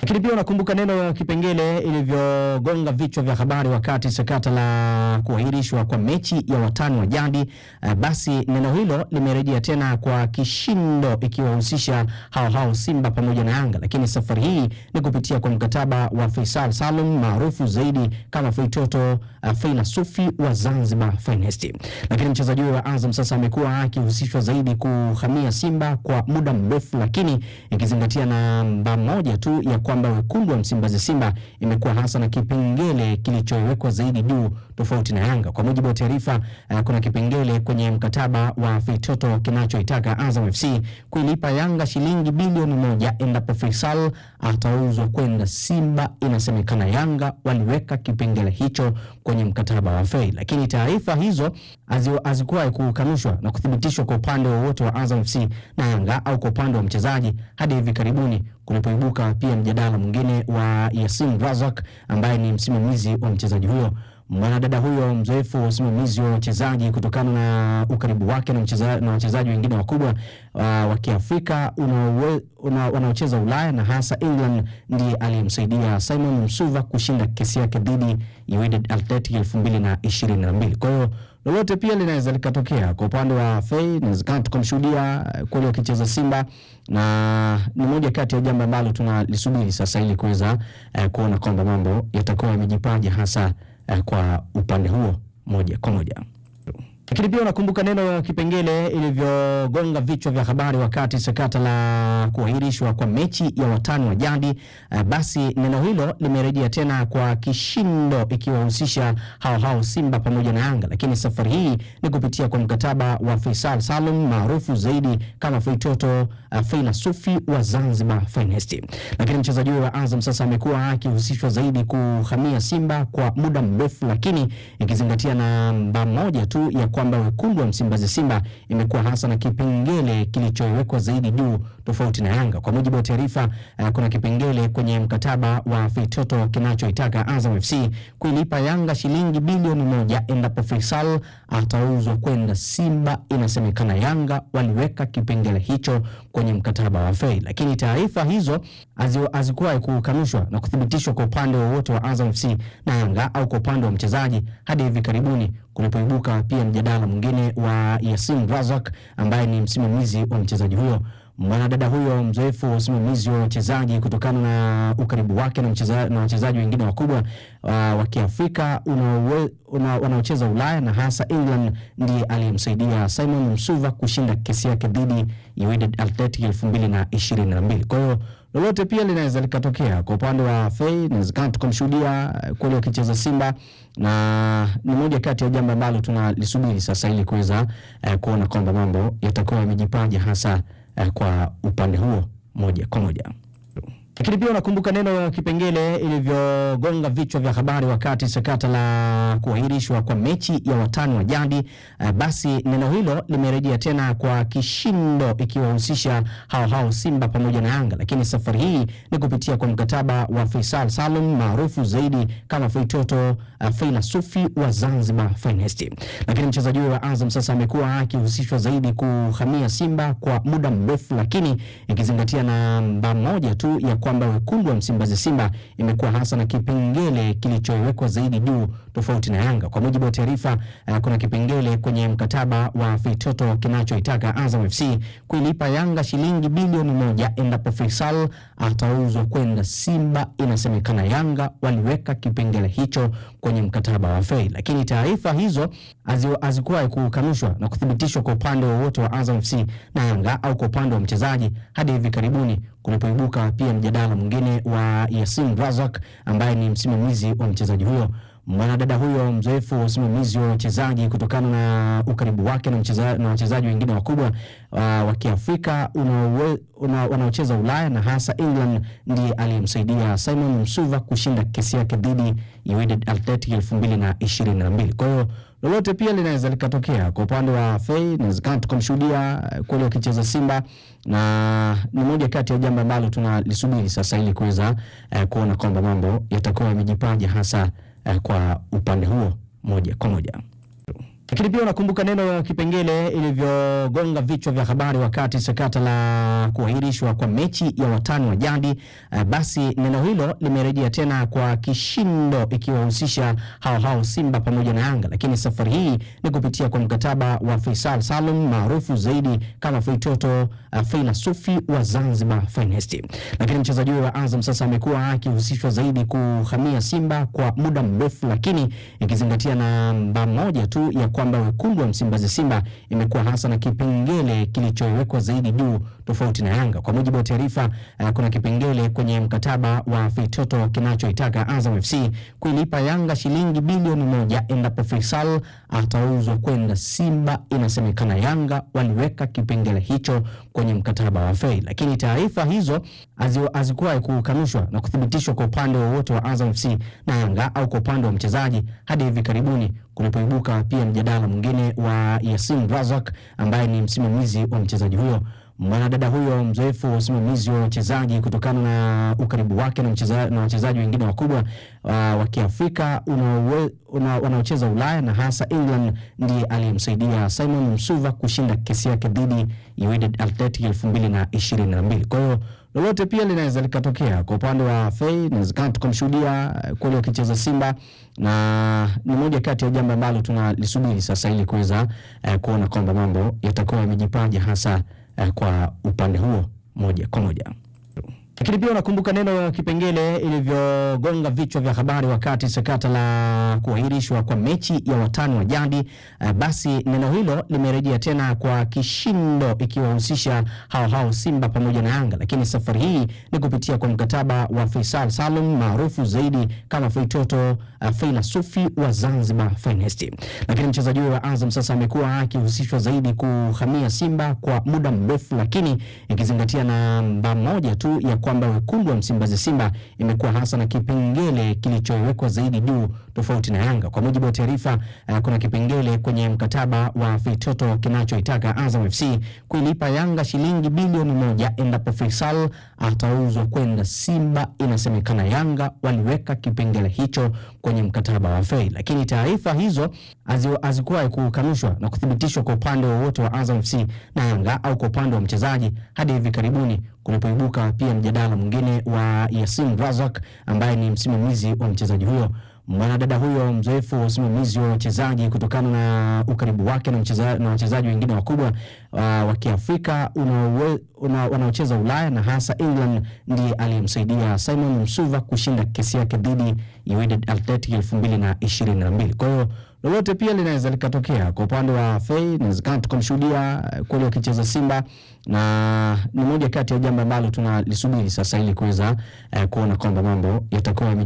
Lakini pia unakumbuka neno kipengele ilivyogonga vichwa vya habari wakati sakata la kuahirishwa kwa mechi ya watani wa jadi. Basi neno hilo limerejea tena kwa kishindo ikiwahusisha hao Simba pamoja na Yanga, lakini safari hii ni kupitia kwa mkataba wa Faisal Salum maarufu zaidi kama Feitoto Feilasufi wa Zanzibar Finest. Lakini mchezaji wa Azam sasa amekuwa akihusishwa zaidi kuhamia Simba kwa muda mrefu, lakini ikizingatia namba moja tu ya kwamba wekundu wa Msimbazi Simba imekuwa hasa na kipengele kilichowekwa zaidi juu tofauti na Yanga. Kwa mujibu wa taarifa, kuna kipengele kwenye mkataba wa Feitoto kinachoitaka Azam FC kuilipa Yanga shilingi bilioni 1 endapo Faisal atauzwa kwenda Simba. Inasemekana Yanga waliweka kipengele hicho kwenye mkataba wa Fei, lakini taarifa hizo hazikuwahi kukanushwa na kuthibitishwa kwa upande wowote wa Azam FC na Yanga au kwa upande wa mchezaji hadi hivi karibuni kulipoibuka pia mjadala mwingine wa Yasin Razak ambaye ni msimamizi wa mchezaji huyo. Mwanadada huyo mzoefu wa usimamizi wa wachezaji kutokana na ukaribu wake na wachezaji wengine wakubwa wa Kiafrika wanaocheza Ulaya na hasa England, ndiye aliyemsaidia Simon Msuva kushinda kesi yake dhidi ya Wydad Athletic 2022. Kwa hiyo lolote pia linaweza likatokea kwa upande wa Fei. Inawezekana tukamshuhudia kweli akicheza Simba, na ni moja kati ya jambo ambalo tunalisubiri sasa ili kuweza kuona kwamba mambo yatakuwa yamejipaja hasa kwa upande huo moja kwa moja. Lakini pia unakumbuka neno kipengele ilivyogonga vichwa vya habari wakati sakata la kuahirishwa kwa mechi ya watani wa jadi. Basi neno hilo limerejea tena kwa kishindo ikiwahusisha hao Simba pamoja na Yanga, lakini safari hii ni kupitia kwa mkataba wa Faisal Salum maarufu zaidi kama Feitoto Feilasufi wa Zanzibar Finest. Lakini mchezaji wa Azam sasa amekuwa akihusishwa zaidi kuhamia Simba kwa muda mrefu, lakini ikizingatia namba moja tu ya kwamba wekundu wa Msimbazi Simba imekuwa hasa na kipengele kilichowekwa zaidi juu tofauti na Yanga. Kwa mujibu wa taarifa, kuna kipengele kwenye mkataba wa Feitoto kinachoitaka Azam FC kuilipa Yanga shilingi bilioni 1 endapo Faisal atauzwa kwenda Simba. Inasemekana Yanga waliweka kipengele hicho kwenye mkataba wa Fei, lakini taarifa hizo hazikuwahi kukanushwa na kuthibitishwa kwa upande wowote wa Azam FC na Yanga au kwa upande wa mchezaji hadi hivi karibuni kulipoibuka pia mjadala mwingine wa Yasin Razak ambaye ni msimamizi wa mchezaji huyo. Mwanadada huyo mzoefu wa usimamizi wa wachezaji kutokana na ukaribu wake na wachezaji wengine wakubwa wa Kiafrika wanaocheza Ulaya na hasa England, ndiye aliyemsaidia Simon Msuva kushinda kesi yake dhidi ya Wydad Athletic 2022. Kwa hiyo lolote pia linaweza likatokea kwa upande wa Fei. Inawezekana tukamshuhudia kweli akicheza Simba, na ni moja kati ya jambo ambalo tunalisubiri sasa ili kuweza kuona kwamba mambo yatakuwa yamejipaja hasa kwa upande huo moja kwa moja. Lakini pia unakumbuka neno kipengele ilivyogonga vichwa vya habari wakati sakata la kuahirishwa kwa mechi ya watani wa jadi. Basi neno hilo limerejea tena kwa kishindo ikiwahusisha hao Simba pamoja na Yanga, lakini safari hii ni kupitia kwa mkataba wa Faisal Salum maarufu zaidi kama Feitoto Feilasufi wa Zanzibar Finest. Lakini mchezaji wa Azam sasa amekuwa akihusishwa zaidi kuhamia Simba kwa muda mrefu, lakini ikizingatia namba moja tu ya kwamba wekundu wa Msimbazi Simba imekuwa hasa na kipengele kilichowekwa zaidi juu tofauti na Yanga. Kwa mujibu wa taarifa, kuna kipengele kwenye mkataba wa Feitoto kinachoitaka Azam FC kuilipa Yanga shilingi bilioni 1 endapo Faisal atauzwa kwenda Simba. Inasemekana Yanga waliweka kipengele hicho kwenye mkataba wa Fei, lakini taarifa hizo hazikuwahi kukanushwa na kuthibitishwa kwa upande wowote wa Azam FC na Yanga au kwa upande wa mchezaji hadi hivi karibuni kulipoibuka pia mjadala mwingine wa Yasin Razak ambaye ni msimamizi wa mchezaji huyo. Mwanadada huyo mzoefu wa usimamizi wa wachezaji kutokana na ukaribu wake na wachezaji wengine wakubwa wa Kiafrika wanaocheza Ulaya na hasa England, ndiye aliyemsaidia Simon Msuva kushinda kesi yake dhidi ya Wydad Athletic 2022. Kwa hiyo lolote pia linaweza likatokea kwa upande wa Fei. Inawezekana tukamshuhudia kweli akicheza Simba, na ni moja kati ya jambo ambalo tunalisubiri sasa ili kuweza kuona kwamba mambo yatakuwa yamejipaja hasa kwa upande huo moja kwa moja. Lakini pia unakumbuka neno kipengele ilivyogonga vichwa vya habari wakati sakata la kuahirishwa kwa mechi ya watani wa jadi. Basi neno hilo limerejea tena kwa kishindo ikiwahusisha hao Simba pamoja na Yanga, lakini safari hii ni kupitia kwa mkataba wa Faisal Salum maarufu zaidi kama Feitoto Feina Sufi wa Zanzibar Finest. Lakini mchezaji wa Azam sasa amekuwa akihusishwa zaidi kuhamia Simba kwa muda mrefu, lakini ikizingatia namba moja tu ya kwamba wekundu wa Msimbazi Simba imekuwa hasa na kipengele kilichowekwa zaidi juu tofauti na Yanga. Kwa mujibu wa taarifa, kuna kipengele kwenye mkataba wa Feitoto kinachoitaka Azam FC kuilipa Yanga shilingi bilioni 1 endapo Faisal atauzwa kwenda Simba. Inasemekana Yanga waliweka kipengele hicho kwenye mkataba wa Fei, lakini taarifa hizo hazikuwahi kukanushwa na kuthibitishwa kwa upande wowote wa Azam FC na Yanga au kwa upande wa mchezaji hadi hivi karibuni kulipoibuka pia mjadala mwingine wa Yasin Razak ambaye ni msimamizi wa mchezaji huyo. Mwanadada huyo mzoefu wa usimamizi wa wachezaji kutokana na ukaribu wake na wachezaji wengine wakubwa wa Kiafrika wanaocheza Ulaya na hasa England, ndiye aliyemsaidia Simon Msuva kushinda kesi yake dhidi ya Wydad Athletic 2022. Kwa hiyo lolote pia linaweza likatokea kwa upande wa Fei, na tukamshuhudia kule akicheza Simba, na ni moja kati ya jambo ambalo tunalisubiri sasa ili kuweza kuona kwamba mambo yatakuwa yamejipaja hasa kwa upande huo moja kwa moja. Lakini pia unakumbuka neno kipengele ilivyogonga vichwa vya habari wakati sakata la kuahirishwa kwa mechi ya watani wa jadi. Basi neno hilo limerejea tena kwa kishindo ikiwahusisha hao Simba pamoja na Yanga, lakini safari hii ni kupitia kwa mkataba wa Faisal Salum maarufu zaidi kama Feitoto Feina Sufi wa Zanzibar Finest. Lakini mchezaji wa Azam sasa amekuwa akihusishwa zaidi kuhamia Simba kwa muda mrefu, lakini ikizingatia namba moja tu ya kwamba wekundu wa Msimbazi Simba imekuwa hasa na kipengele kilichowekwa zaidi juu tofauti na Yanga. Kwa mujibu wa taarifa, kuna kipengele kwenye mkataba wa Feitoto kinachoitaka Azam FC kuilipa Yanga shilingi bilioni 1 endapo Faisal atauzwa kwenda Simba. Inasemekana Yanga waliweka kipengele hicho kwenye mkataba wa Fei, lakini taarifa hizo hazikuwahi kukanushwa na kuthibitishwa kwa upande wowote wa Azam FC na Yanga au kwa upande wa mchezaji hadi hivi karibuni kulipoibuka pia mjadala mwingine wa Yasin Razak ambaye ni msimamizi wa mchezaji huyo. Mwanadada huyo mzoefu wa usimamizi wa wachezaji kutokana na ukaribu wake na wachezaji wengine wakubwa wa Kiafrika wanaocheza Ulaya na hasa England, ndiye aliyemsaidia Simon Msuva kushinda kesi yake dhidi ya Wydad Athletic 2022. Kwa hiyo lolote pia linaweza likatokea kwa upande wa Fei, na tukamshuhudia kule akicheza Simba, na ni moja kati ya jambo ambalo tunalisubiri sasa ili kuweza kuona kwamba mambo yatakuwa